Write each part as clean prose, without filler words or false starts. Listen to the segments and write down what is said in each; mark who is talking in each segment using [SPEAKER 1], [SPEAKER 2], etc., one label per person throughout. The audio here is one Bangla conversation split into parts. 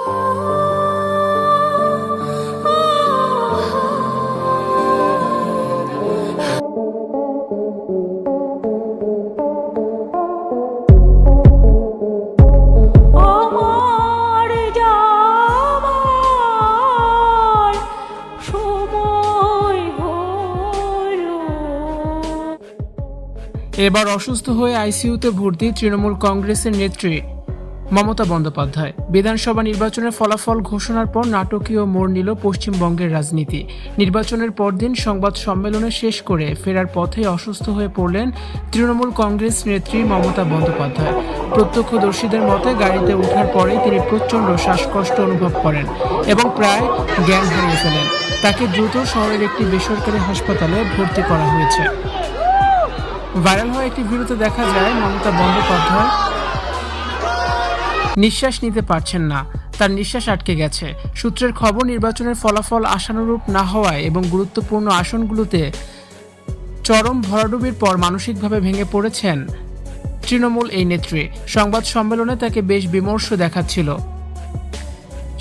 [SPEAKER 1] এবার অসুস্থ হয়ে আইসিইউতে ভর্তি তৃণমূল কংগ্রেসের নেত্রী মমতা বন্দ্যোপাধ্যায়। বিধানসভা নির্বাচনের ফলাফল ঘোষণার পর নাটকীয় মোড় নিল পশ্চিমবঙ্গের রাজনীতি। নির্বাচনের পরদিন সংবাদ সম্মেলনে শেষ করে ফেরার পথে অসুস্থ হয়ে পড়লেন তৃণমূল কংগ্রেস নেত্রী মমতা বন্দ্যোপাধ্যায়। প্রত্যক্ষদর্শীদের মতে গাড়িতে ওঠার পরেই তিনি প্রচণ্ড শ্বাসকষ্ট অনুভব করেন এবং প্রায় জ্ঞান হারিয়ে ফেলেন। তাকে দ্রুত শহরের একটি বেসরকারি হাসপাতালে ভর্তি করা হয়েছে। ভাইরাল হওয়া একটি ভিডিওতে দেখা যায় মমতা বন্দ্যোপাধ্যায় নিঃশ্বাস নিতে পারছেন না, তার নিঃশ্বাস আটকে গেছে। সূত্রের খবর, নির্বাচনের ফলাফল আশানুরূপ না হওয়ায় এবং গুরুত্বপূর্ণ আসনগুলোতে চরম ভরাডুবির পর মানসিকভাবে ভেঙে পড়েছেন তৃণমূল এই নেত্রী। সংবাদ সম্মেলনে তাকে বেশ বিমর্ষ দেখাচ্ছিল।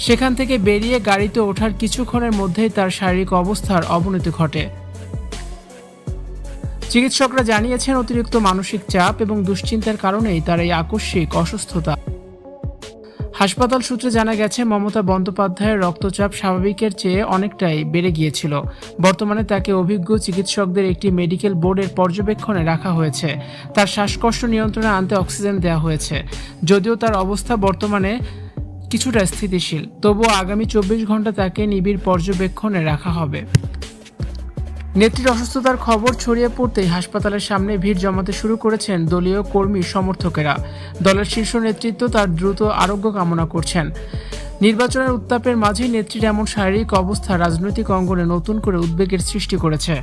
[SPEAKER 1] সেখান থেকে বেরিয়ে গাড়িতে ওঠার কিছুক্ষণের মধ্যেই তার শারীরিক অবস্থার অবনতি ঘটে। চিকিৎসকরা জানিয়েছেন অতিরিক্ত মানসিক চাপ এবং দুশ্চিন্তার কারণেই তার এই আকস্মিক অসুস্থতা। হাসপাতাল সূত্রে জানা গেছে, মমতা বন্দ্যোপাধ্যায়ের রক্তচাপ স্বাভাবিকের চেয়ে অনেকটাই বেড়ে গিয়েছিল। বর্তমানে তাকে অভিজ্ঞ চিকিৎসকদের একটি মেডিকেল বোর্ডের পর্যবেক্ষণে রাখা হয়েছে। তার শ্বাসকষ্ট নিয়ন্ত্রণে আনতে অক্সিজেন দেওয়া হয়েছে। যদিও তার অবস্থা বর্তমানে কিছুটা স্থিতিশীল, তবুও আগামী 24 ঘন্টা তাকে নিবিড় পর্যবেক্ষণে রাখা হবে। নেত্রীর অসুস্থতার খবর ছড়িয়ে পড়তেই হাসপাতালের সামনে ভিড় জমাতে শুরু করেছেন দলীয় কর্মী সমর্থকেরা। দলের শীর্ষ নেতৃত্ব তার দ্রুত আরোগ্য কামনা করছেন। নির্বাচনের উত্তাপের মাঝেই নেত্রীর এমন শারীরিক অবস্থা রাজনৈতিক অঙ্গনে নতুন করে উদ্বেগের সৃষ্টি করেছে।